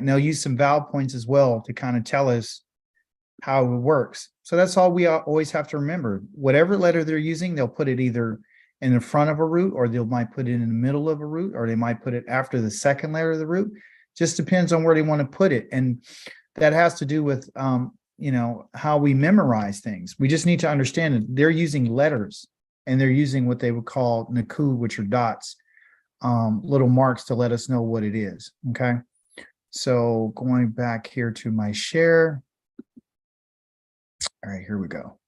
And they'll use some vowel points as well to kind of tell us how it works. So that's all we always have to remember. Whatever letter they're using, they'll put it either in the front of a root, or they might put it in the middle of a root, or they might put it after the second letter of the root. Just depends on where they want to put it. And that has to do with, how we memorize things. We just need to understand that they're using letters, and they're using what they would call naku, which are dots, little marks to let us know what it is. Okay. So going back here to my share. All right, here we go.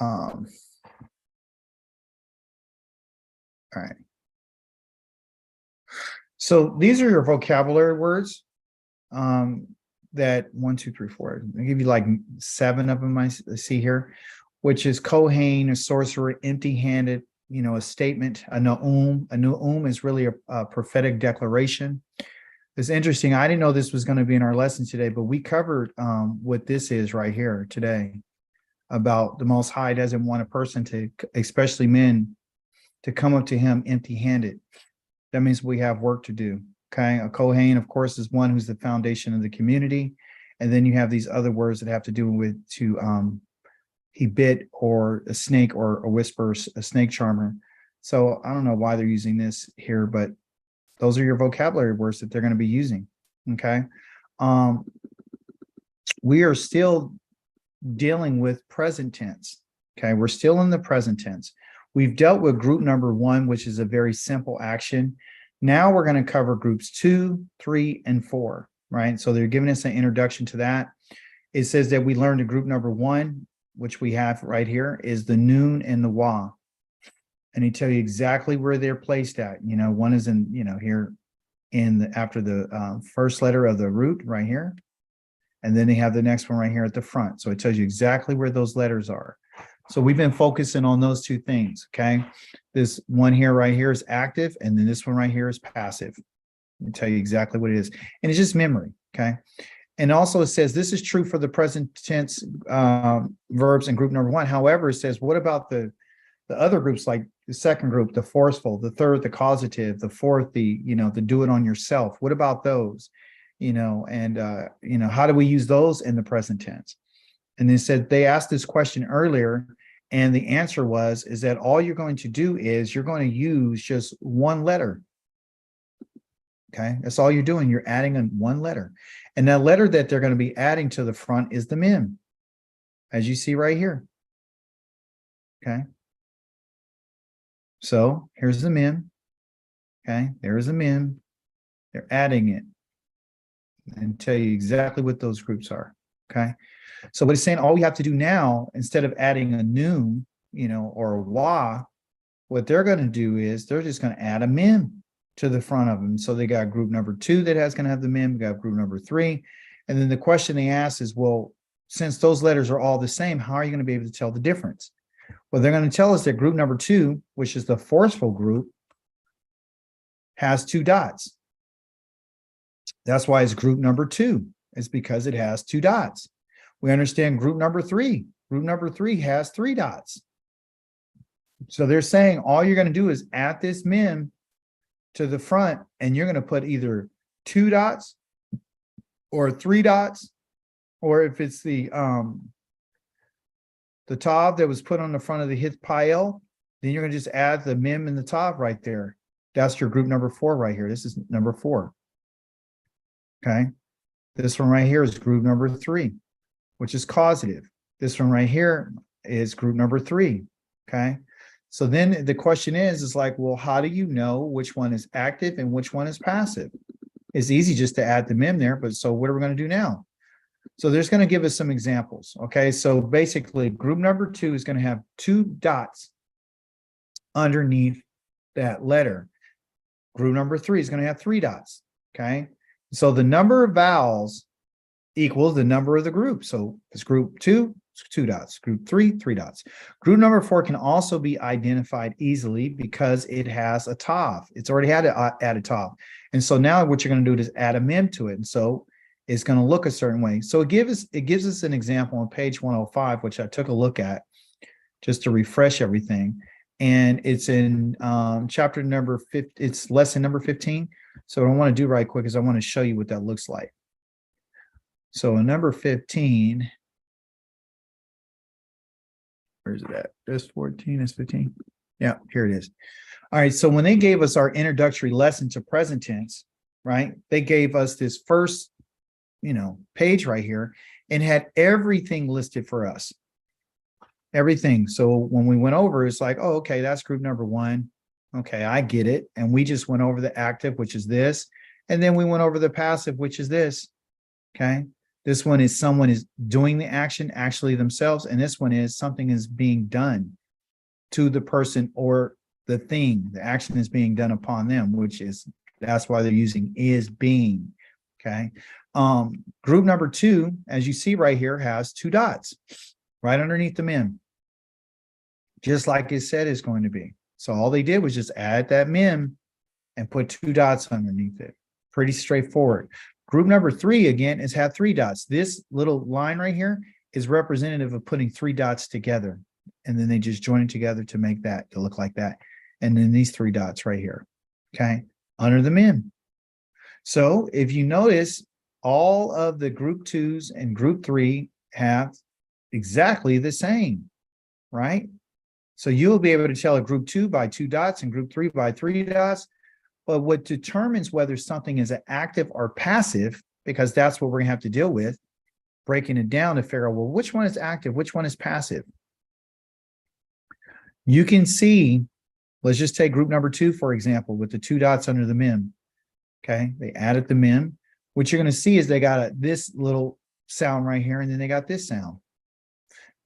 All right. So these are your vocabulary words. That 1, 2, 3, 4. I'll give you like 7 of them I see here, which is Kohen, a sorcerer, empty-handed, a statement, a na'um. A na'um is really a prophetic declaration. It's interesting. I didn't know this was going to be in our lesson today, but we covered what this is right here today, about the Most High doesn't want a person to, especially men, to come up to him empty-handed. That means we have work to do. Okay. A Kohen, of course, is one who's the foundation of the community. And then you have these other words that have to do with he bit, or a snake, or a whisper, a snake charmer. So I don't know why they're using this here, but those are your vocabulary words that they're going to be using. Okay. We are still dealing with present tense. Okay. We're still in the present tense. We've dealt with group number 1, which is a very simple action. Now we're going to cover groups 2, 3, and 4, right? So they're giving us an introduction to that. It says that we learned in group number 1, which we have right here, is the noon and the wa. And they tell you exactly where they're placed at. One is in, here after the first letter of the root right here. And then they have the next one right here at the front. So it tells you exactly where those letters are. So we've been focusing on those 2 things, okay? This one here right here is active, and then this one right here is passive. Let me tell you exactly what it is. And it's just memory, okay? And also it says this is true for the present tense verbs in group number 1. However, it says, what about the other groups, like the second group, the forceful, the third, the causative, the fourth, the do it on yourself? What about those? How do we use those in the present tense? And they said, they asked this question earlier, and the answer is that all you're going to do is you're going to use just one letter. Okay, that's all you're doing. You're adding in one letter. And that letter that they're going to be adding to the front is the mem, as you see right here. Okay. So here's the mem. Okay, there's a mem. They're adding it and tell you exactly what those groups are. Okay. So what it's saying, all we have to do now, instead of adding a noon, or a wa, what they're going to do is they're just going to add a mem to the front of them. So they got group number 2 that has going to have the mem, we got group number 3. And then the question they ask is, well, since those letters are all the same, how are you going to be able to tell the difference? Well, they're going to tell us that group number 2, which is the forceful group, has 2 dots. That's why it's group number 2. It's because it has 2 dots. We understand group number 3. Group number 3 has 3 dots. So they're saying all you're going to do is add this mem to the front, and you're going to put either 2 dots or 3 dots, or if it's the tav that was put on the front of the hith pael, then you're going to just add the mem and the tav right there. That's your group number 4 right here. This is number 4. Okay. This one right here is group number 3, which is causative. This one right here is group number 3. Okay. So then the question is like, well, how do you know which one is active and which one is passive? It's easy just to add the mem there, but so what are we going to do now? So there's going to give us some examples. Okay. So basically group number 2 is going to have 2 dots underneath that letter. Group number 3 is going to have 3 dots. Okay. So the number of vowels equals the number of the group. So it's group 2, 2 dots. Group 3, 3 dots. Group number 4 can also be identified easily because it has a tav. It's already had to add a tav. And so now what you're going to do is add a mem to it. And so it's going to look a certain way. So it gives us an example on page 105, which I took a look at just to refresh everything. And it's in chapter number 50. It's lesson number 15. So what I want to do right quick is I want to show you what that looks like. So in number 15, where's it at? There's 14, is 15. Yeah, here it is. All right, so when they gave us our introductory lesson to present tense, right? They gave us this first, page right here and had everything listed for us. Everything. So when we went over, it's like, oh, okay, that's group number 1. Okay, I get it. And we just went over the active, which is this. And then we went over the passive, which is this. Okay. This one is someone is doing the action actually themselves. And this one is something is being done to the person or the thing. The action is being done upon them, that's why they're using is being. Okay. Group number 2, as you see right here, has 2 dots right underneath the mem, just like it said is going to be. So all they did was just add that mem and put 2 dots underneath it. Pretty straightforward. Group number 3, again, has had 3 dots. This little line right here is representative of putting 3 dots together. And then they just join it together to make that, to look like that. And then these 3 dots right here, okay, under the mem. So if you notice, all of the group 2s and group 3 have exactly the same, right? So you'll be able to tell a group 2 by 2 dots and group 3 by 3 dots. But what determines whether something is an active or passive, because that's what we're gonna have to deal with, breaking it down to figure out, well, which one is active, which one is passive? You can see, let's just take group number 2, for example, with the 2 dots under the mem. Okay, they added the mem. What you're gonna see is they got this little sound right here, and then they got this sound.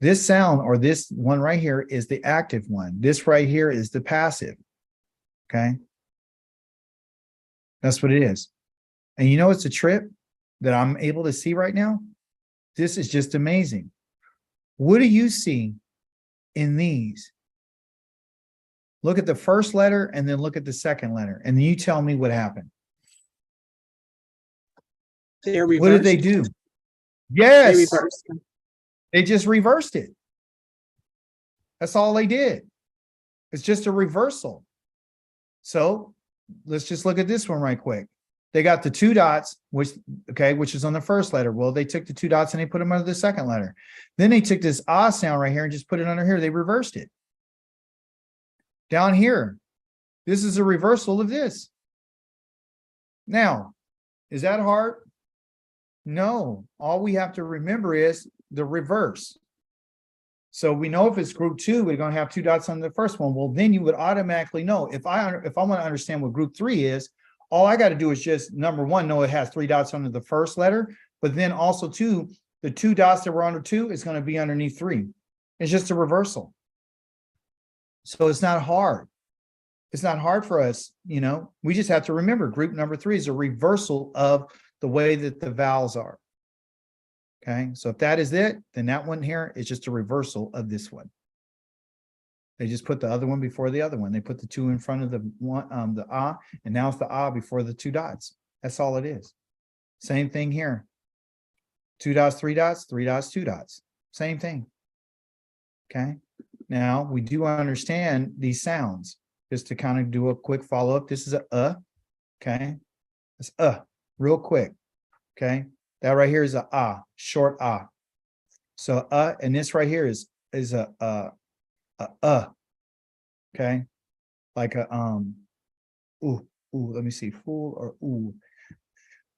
This sound, or this one right here, is the active one. This right here is the passive. Okay. That's what it is. And you know, it's a trip that I'm able to see right now. This is just amazing. What do you see in these? Look at the first letter and then look at the second letter. And then you tell me what happened. They're reversed. What did they do? Yes. They reversed them. They just reversed it. That's all they did. It's just a reversal. So let's just look at this one right quick. They got the 2 dots, which is on the first letter. Well, they took the 2 dots and they put them under the second letter. Then they took this ah sound right here and just put it under here. They reversed it. Down here, this is a reversal of this. Now, is that hard? No. All we have to remember is the reverse. So we know if it's group 2, we're going to have 2 dots on the first one. Well, then you would automatically know. If I want to understand what group 3 is, all I got to do is just, number 1, know it has 3 dots under the first letter, but then also 2, the 2 dots that were under 2 is going to be underneath 3. It's just a reversal. So it's not hard. It's not hard for us, we just have to remember group number 3 is a reversal of the way that the vowels are. Okay, so if that is it, then that one here is just a reversal of this one. They just put the other one before the other one. They put the 2 in front of the one, the ah, and now it's the ah before the 2 dots. That's all it is. Same thing here. 2 dots, 3 dots, 3 dots, 2 dots. Same thing. Okay. Now we do understand these sounds. Just to kind of do a quick follow-up. This is a okay. It's real quick. Okay. That right here is a ah, short ah. So and this right here is a okay, like a ooh, let me see, fool or ooh.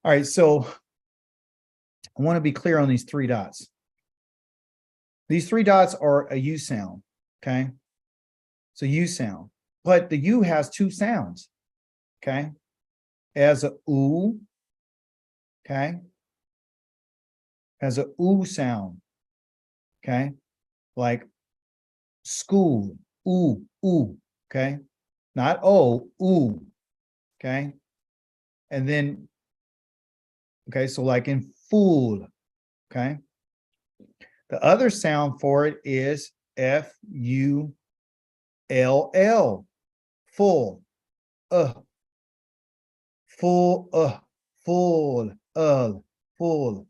All right, so I want to be clear on these 3 dots. These 3 dots are a U sound, okay? It's a U sound, but the U has 2 sounds, okay? It has a ooh, okay? Has a ooh sound, okay? Like school, ooh, okay? Not oh, ooh, okay? And then, okay, so like in fool, okay? The other sound for it is F-U-L-L, full, full, full, full,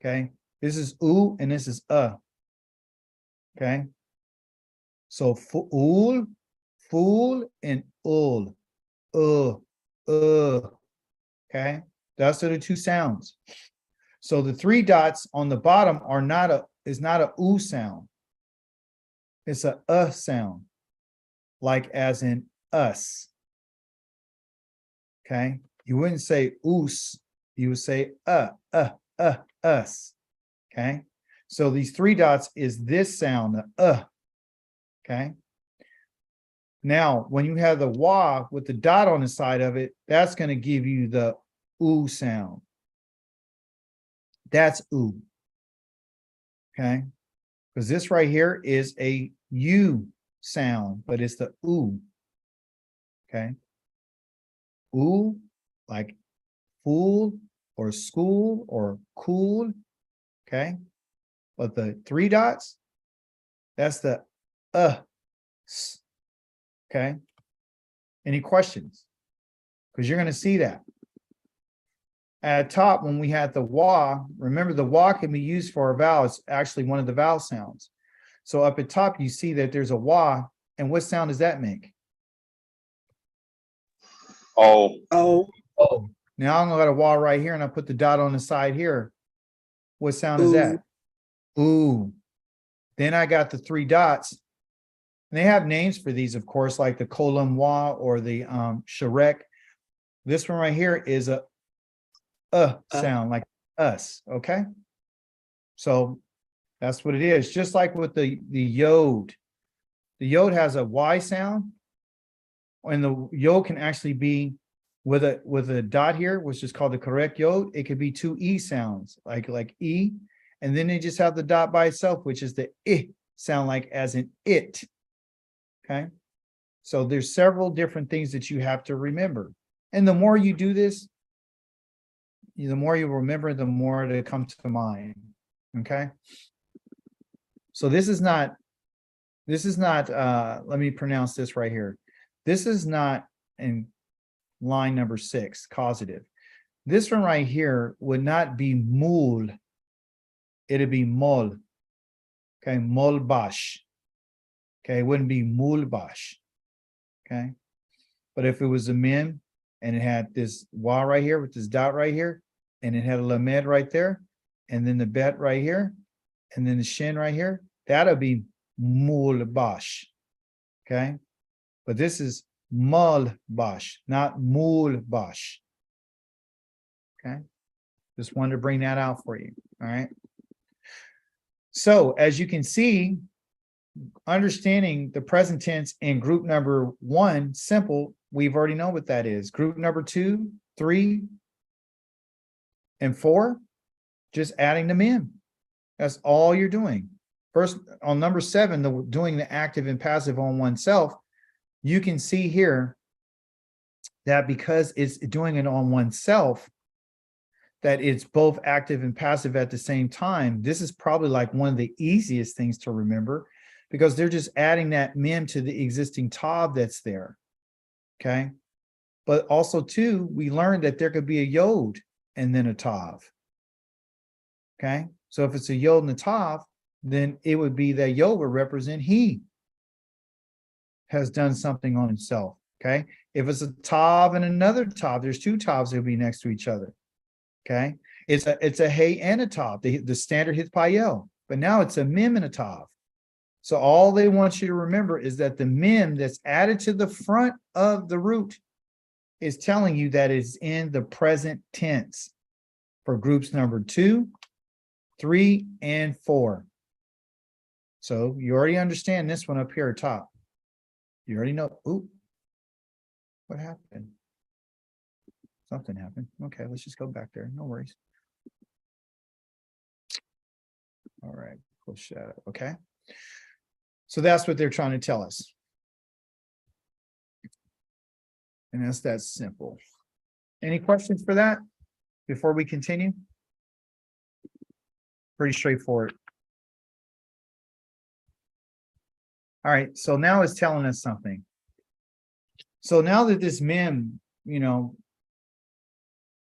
okay? This is ooh and this is okay? So fool, and ul, Okay, those are the two sounds. So the three dots on the bottom are not a oo sound. It's a sound, like as in us. Okay, you wouldn't say oos, you would say us. Okay, so these three dots is this sound, the okay. Now, when you have the wah with the dot on the side of it, that's going to give you the oo sound. That's oo. Okay, because this right here is a u sound, but it's the oo. Okay, oo, like fool or school or cool. Okay, but the three dots, that's the okay. Any questions? Because you're going to see that at top when we had the wah. Remember, the wah can be used for a vowel. It's actually one of the vowel sounds. So up at top, you see that there's a wah, and what sound does that make? Oh. Oh. Now I'm gonna got a wah right here, and I put the dot on the side here. What sound is that? Ooh. Then I got the three dots. And they have names for these, of course, like the kolam wah or the sharek. This one right here is a sound, like us. Okay. So that's what it is. Just like with the yod. The yod has a Y sound, and the yod can actually be with a dot here, which is called the correct yod. It could be two E sounds, like E, and then they just have the dot by itself, which is the I sound, like as in it. Okay. So there's several different things that you have to remember. And the more you do this, the more you remember, the more they come to mind. Okay. So this is not, let me pronounce this right here. This is not in line number 6, causative. This one right here would not be mul. It'd be mol. Okay, molbash. Okay, it wouldn't be mulbash. Okay. But if it was a mem and it had this wah right here with this dot right here, and it had a lamed right there, and then the bet right here, and then the shin right here, that'll be mulbash. Okay. But this is mulbash, not mulbash. Okay. Just wanted to bring that out for you. All right. So as you can see, understanding the present tense in group number 1, simple, we've already know what that is. Group number 2, 3, and 4, just adding them in. That's all you're doing. First, on number 7, doing the active and passive on oneself, you can see here that because it's doing it on oneself, that it's both active and passive at the same time. This is probably like one of the easiest things to remember, because they're just adding that mem to the existing tav that's there. Okay. But also too, we learned that there could be a yod and then a tav. Okay. So if it's a yod and a tav, then it would be that yod would represent he has done something on himself. Okay. If it's a tav and another tav, there's two tavs that will be next to each other. Okay. It's a hey and a tav, the standard hitpayel, but now it's a mem and a tav. So all they want you to remember is that the mem that's added to the front of the root is telling you that it's in the present tense for groups number 2, 3, and 4. So you already understand this one up here at top. You already know. Ooh, what happened? Something happened. Okay, let's just go back there. No worries. All right, push that up. Okay. So that's what they're trying to tell us. And that's that simple. Any questions for that before we continue? Pretty straightforward. All right, so now it's telling us something. So now that this mem,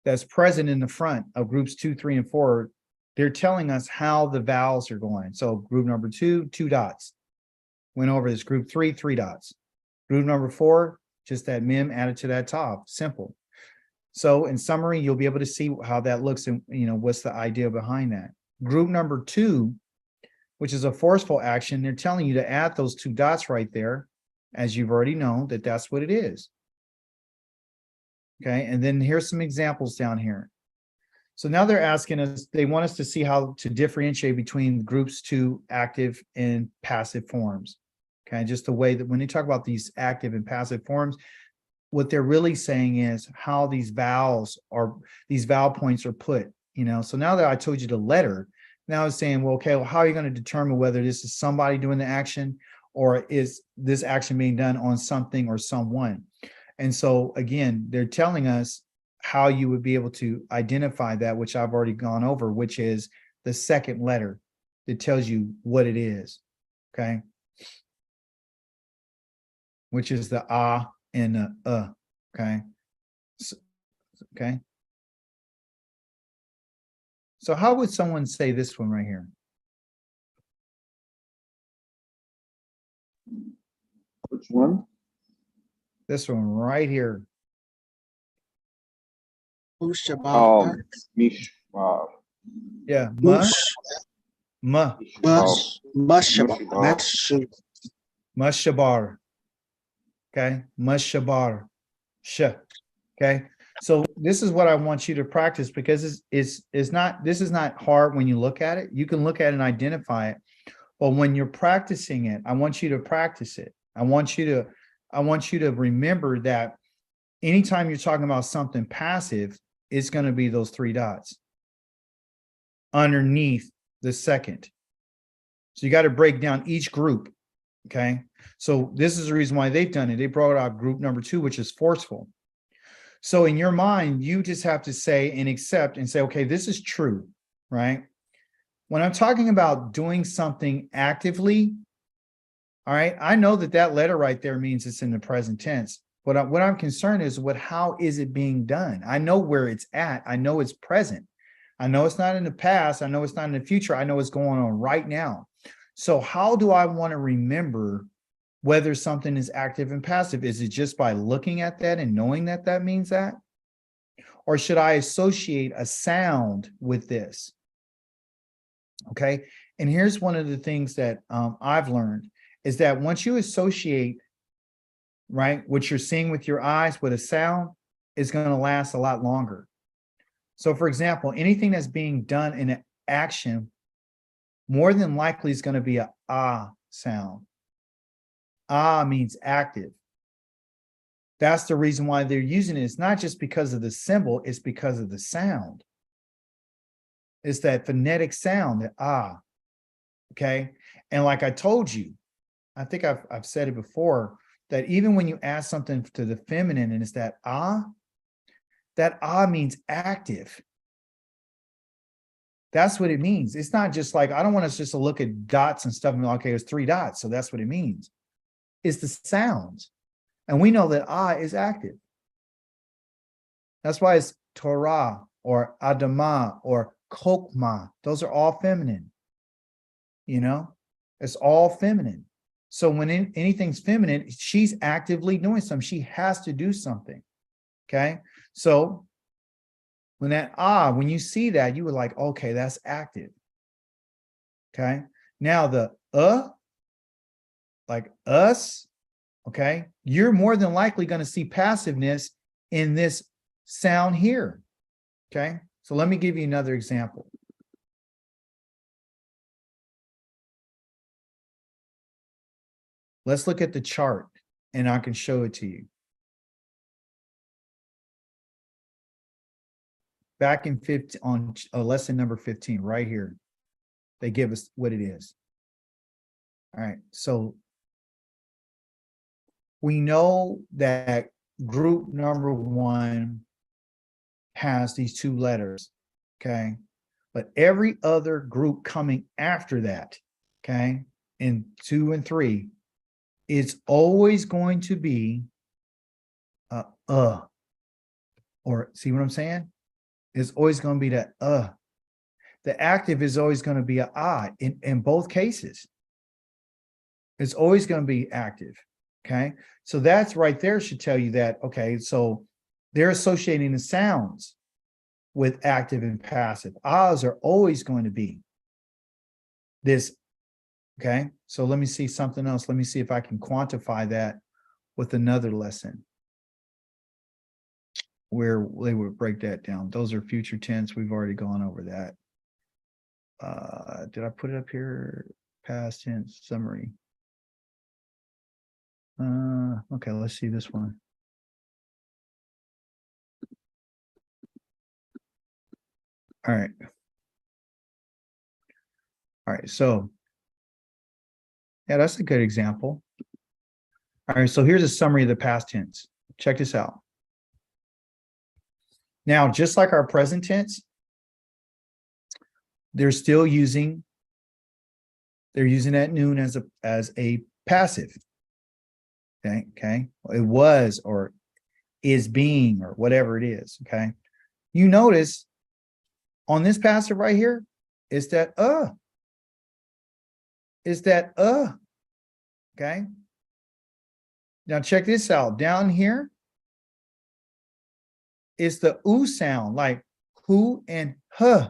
that's present in the front of groups 2, 3, and 4, they're telling us how the vowels are going. So group number 2, 2 dots. Went over this. Group 3, 3 dots. Group number 4, just that mem added to that top. Simple. So in summary, you'll be able to see how that looks and, what's the idea behind that. Group number 2, which is a forceful action, they're telling you to add those 2 dots right there, as you've already known that that's what it is. Okay, and then here's some examples down here. So now they're asking us, they want us to see how to differentiate between groups 2 active and passive forms. Okay, just the way that when they talk about these active and passive forms, what they're really saying is how these vowel points are put, So now that I told you the letter, now it's saying, well, okay, well, how are you going to determine whether this is somebody doing the action or is this action being done on something or someone? And so again, they're telling us how you would be able to identify that, which I've already gone over, which is the second letter that tells you what it is, okay? Which is the ah and the okay? Okay. So how would someone say this one right here? Which one? This one right here. Oh, Mishbar. Yeah, Mashabar. Okay, Mashabar. Sh. Okay. So this is what I want you to practice because this is not hard when you look at it. You can look at it and identify it. But when you're practicing it, I want you to practice it. I want you to remember that anytime you're talking about something passive, it's going to be those 3 dots underneath the second. So you got to break down each group. Okay. So this is the reason why they've done it. They brought out group number 2, which is forceful. So in your mind, you just have to say and accept and say, okay, this is true, right? When I'm talking about doing something actively, all right, I know that letter right there means it's in the present tense. But what I'm concerned is how is it being done? I know where it's at. I know it's present. I know it's not in the past. I know it's not in the future. I know it's going on right now. So how do I want to remember whether something is active and passive? Is it just by looking at that and knowing that that means that? Or should I associate a sound with this? Okay. And here's one of the things that I've learned is that once you associate, right, what you're seeing with your eyes with a sound is going to last a lot longer. So for example, anything that's being done in an action more than likely is going to be a ah sound. Ah means active. That's the reason why they're using it. It's not just because of the symbol, it's because of the sound. It's that phonetic sound, that ah, okay? And like I told you, I think I've said it before, that even when you add something to the feminine and it's that ah means active. That's what it means. It's not just like, I don't want us just to look at dots and stuff and go, okay, there's 3 dots, so that's what it means. It's the sounds. And we know that ah is active. That's why it's Torah or Adamah or Kokma. Those are all feminine. It's all feminine. So when anything's feminine, she's actively doing something. She has to do something. Okay. So when you see that, you were like, okay, that's active. Okay. Now the like us, okay, you're more than likely going to see passiveness in this sound here. Okay. So let me give you another example. Let's look at the chart and I can show it to you. Back in 15 on lesson number 15, right here, they give us what it is. All right. So we know that group number 1 has these 2 letters. Okay. But every other group coming after that, okay, in 2 and 3, it's always going to be or see what I'm saying? It's always going to be that The active is always going to be a ah in both cases. It's always going to be active. Okay. So that's right there should tell you that, okay, so they're associating the sounds with active and passive. Ahs are always going to be this. Okay, so let me see something else. Let me see if I can quantify that with another lesson where they would break that down. Those are future tense. We've already gone over that. Did I put it up here? Past tense summary. Okay, let's see this one. All right. All right, so yeah, that's a good example. All right, so here's a summary of the past tense. Check this out. Now, just like our present tense, they're using at noon as a passive. Okay. It was or is being or whatever it is. Okay. You notice on this passive right here, it's that okay. Now check this out. Down here is the oo sound, like who and huh.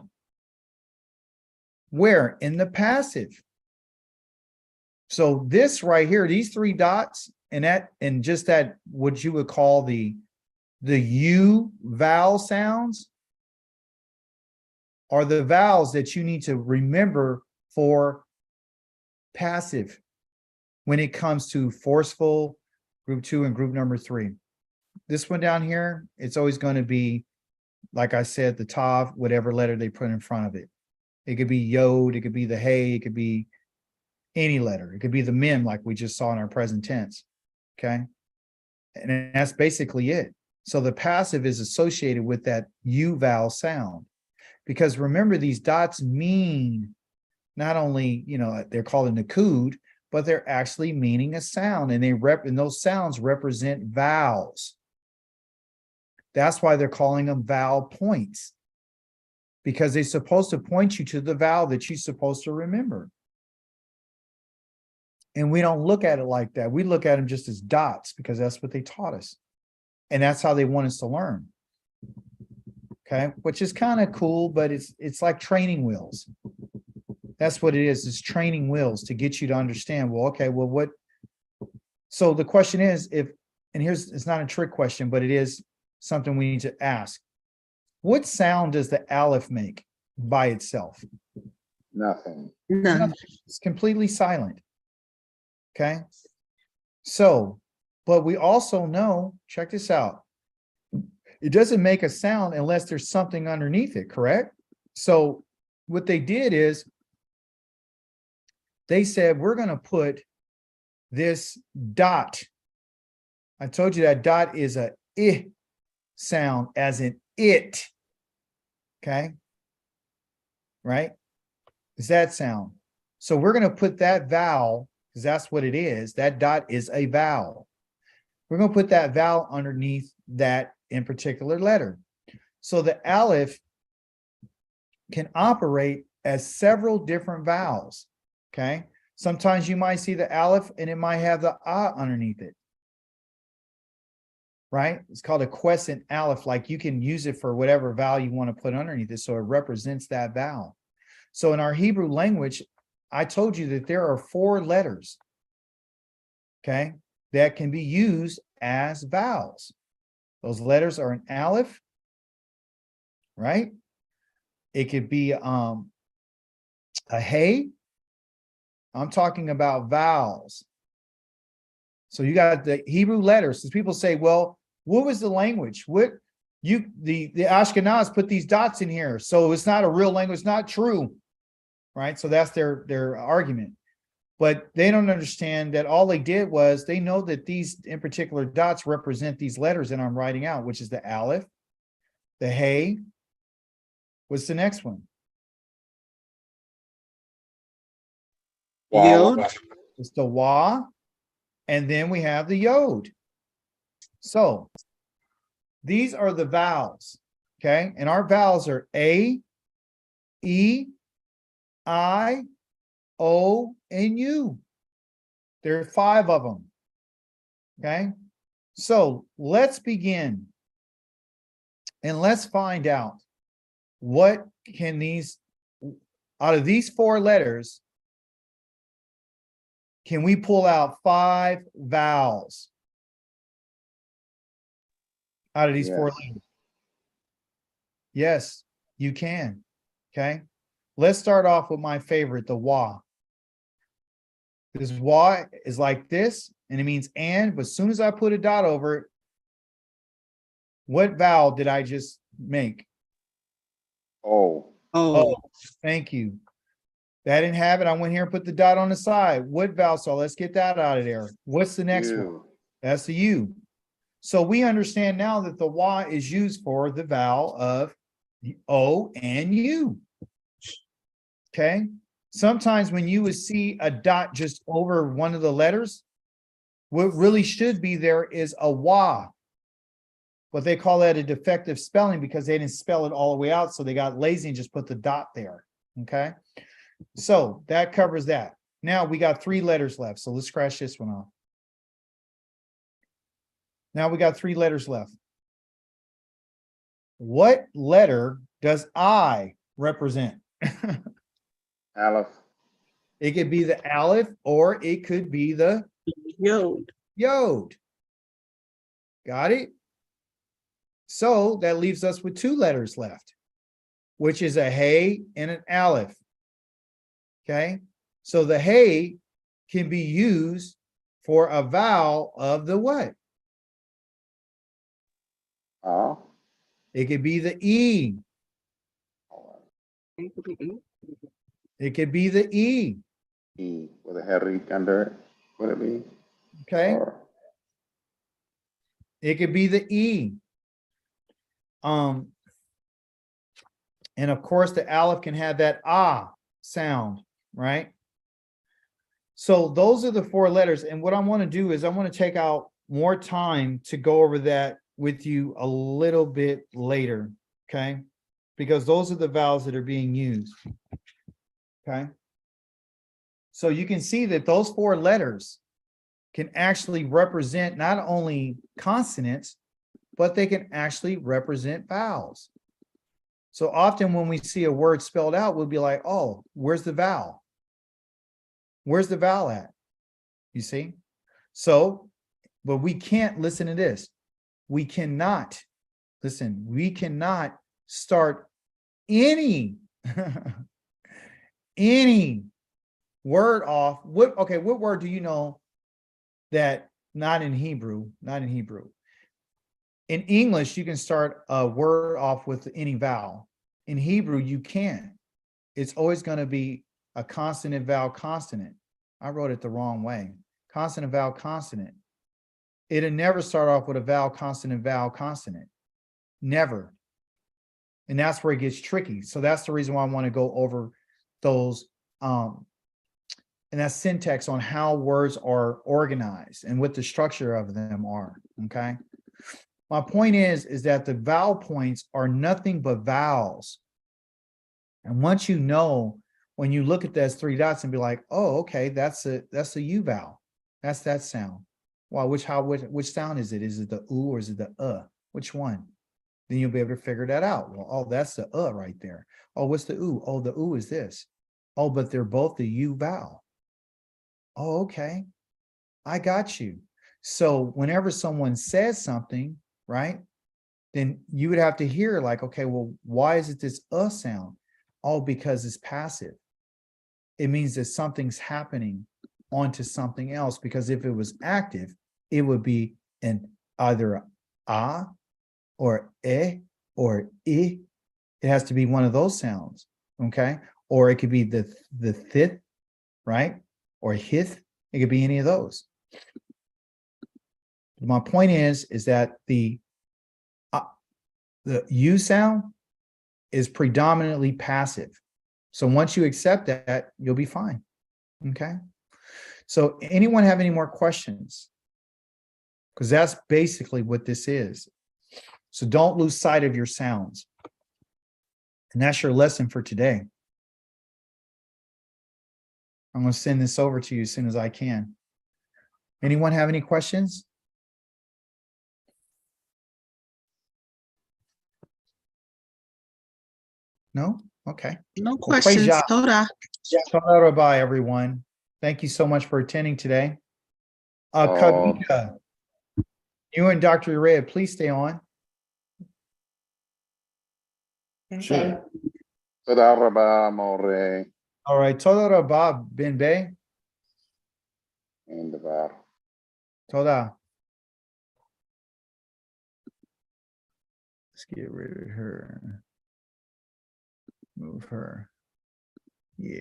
Where? In the passive. So this right here, these three dots, and just that, what you would call the U vowel sounds, are the vowels that you need to remember for passive when it comes to forceful, group 2 and group number 3. This one down here, it's always going to be, like I said, the tav, whatever letter they put in front of it. It could be yod, it could be the hey, it could be any letter. It could be the mem, like we just saw in our present tense. Okay. And that's basically it. So the passive is associated with that U vowel sound. Because remember, these dots mean not only, they're called a nakud, but they're actually meaning a sound, and and those sounds represent vowels. That's why they're calling them vowel points, because they're supposed to point you to the vowel that you're supposed to remember. And we don't look at it like that. We look at them just as dots because that's what they taught us. And that's how they want us to learn. Okay, which is kind of cool, but it's like training wheels. That's what it is. It's training wheels to get you to understand, well, okay, well, what? So the question is, it's not a trick question, but it is something we need to ask. What sound does the aleph make by itself? Nothing. None. It's completely silent. Okay. So, but we also know, check this out. It doesn't make a sound unless there's something underneath it, correct? So what they did is they said, we're going to put this dot. I told you that dot is a I sound, as in it. Okay. Right? Is that sound? So we're going to put that vowel, because that's what it is. That dot is a vowel. We're going to put that vowel underneath that in particular letter. So the aleph can operate as several different vowels. Okay. Sometimes you might see the aleph and it might have the underneath it. Right? It's called a quiescent aleph. Like you can use it for whatever vowel you want to put underneath it. So it represents that vowel. So in our Hebrew language, I told you that there are 4 letters, okay, that can be used as vowels. Those letters are an aleph, right? It could be a hey. I'm talking about vowels. So you got the Hebrew letters. So people say, well, what was the language? The Ashkenaz put these dots in here, so it's not a real language, it's not true. Right? So that's their argument. But they don't understand that all they did was they know that these in particular dots represent these letters that I'm writing out, which is the aleph, the hey. What's the next one? Yod. It's the wa, and then we have the yod. So these are the vowels, okay? And our vowels are A, E, I, O, and U. There are 5 of them. Okay. So let's begin. And let's find out what can these, out of these 4 letters, can we pull out 5 vowels out of these 4 Yes. letters? Yes, you can. Okay. Let's start off with my favorite, the wa. This wa is like this, and it means and, but as soon as I put a dot over it, what vowel did I just make? Oh, Oh, thank you. That didn't have it. I went here and put the dot on the side. What vowel? So let's get that out of there. What's the next one? you. That's the U. So we understand now that the Y is used for the vowel of the O and U. Okay. Sometimes when you would see a dot just over one of the letters, what really should be there is a Y. But they call that a defective spelling because they didn't spell it all the way out. So they got lazy and just put the dot there. Okay. So that covers that. Now we got 3 letters left. So let's scratch this one off. Now we got 3 letters left. What letter does I represent? Aleph. It could be the aleph or it could be the Yod. yod. Got it? So that leaves us with 2 letters left, which is a hey and an aleph. Okay. So the hey can be used for a vowel of the what? Oh. It could be the E. It could be the E. E with a herrick under it. Would it be? Okay. Or It could be the E. And of course the aleph can have that ah sound, right? So those are the 4 letters. And what I want to do is I want to take out more time to go over that with you a little bit later. Okay. Because those are the vowels that are being used. Okay. So you can see that those 4 letters can actually represent not only consonants, but they can actually represent vowels. So often when we see a word spelled out, we'll be like, oh, where's the vowel? Where's the vowel at? You see? So, but we can't listen to this. We cannot, listen, we cannot start any, any word off. Okay, what word do you know that not in Hebrew? In English, you can start a word off with any vowel. In Hebrew, you can't. It's always going to be a consonant, vowel, consonant. I wrote it the wrong way. Consonant, vowel, consonant. It'll never start off with a vowel, consonant. Never. And that's where it gets tricky. So that's the reason why I want to go over those, and that's syntax on how words are organized and what the structure of them are, okay? My point is that the vowel points are nothing but vowels. And once you know, when you look at those 3 dots and be like, oh, okay, that's a U vowel. That's that sound. Well, which sound is it? Is it the oo or is it the Which one? Then you'll be able to figure that out. Well, oh, that's the right there. Oh, what's the oo? Oh, the oo is this. Oh, but they're both the U vowel. Oh, okay. I got you. So whenever someone says something, right, then you would have to hear like, okay, well, why is it this sound? Oh, because it's passive. It means that something's happening onto something else, because if it was active, it would be an either a or e or I. It has to be one of those sounds, okay? Or it could be the thith, right? Or hith. It could be any of those. My point is that the U sound is predominantly passive. So once you accept that, you'll be fine. Okay. So anyone have any more questions? Because that's basically what this is. So don't lose sight of your sounds. And that's your lesson for today. I'm going to send this over to you as soon as I can. Anyone have any questions? No? Okay. No Well, praise questions. Yah. Toda. Toda Rabbi, everyone. Thank you so much for attending today. Oh. Kavita, you and Dr. Urea, please stay on. Okay. תודה רבה, מורה. All right. Toda Rabbi, Ben Bey. אין דבר. Toda. Let's get rid of her. Move her. Yeah.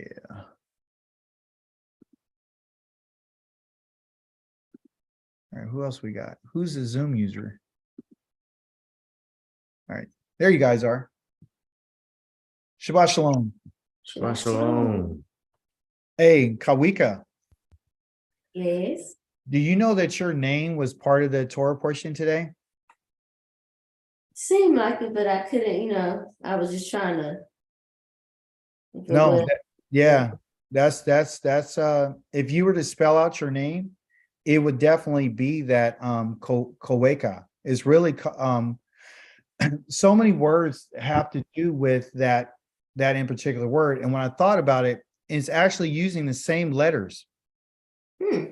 All right. Who else we got? Who's the Zoom user? All right. There you guys are. Shabbat Shalom. Shabbat shalom. Hey, Kawika, Yes. do you know that your name was part of the Torah portion today? Seemed like it, but I couldn't, I was just trying to. if it No, was- yeah, that's if you were to spell out your name, it would definitely be that Koweka. It's really so many words have to do with that in particular word. And when I thought about it, it's actually using the same letters. Hmm.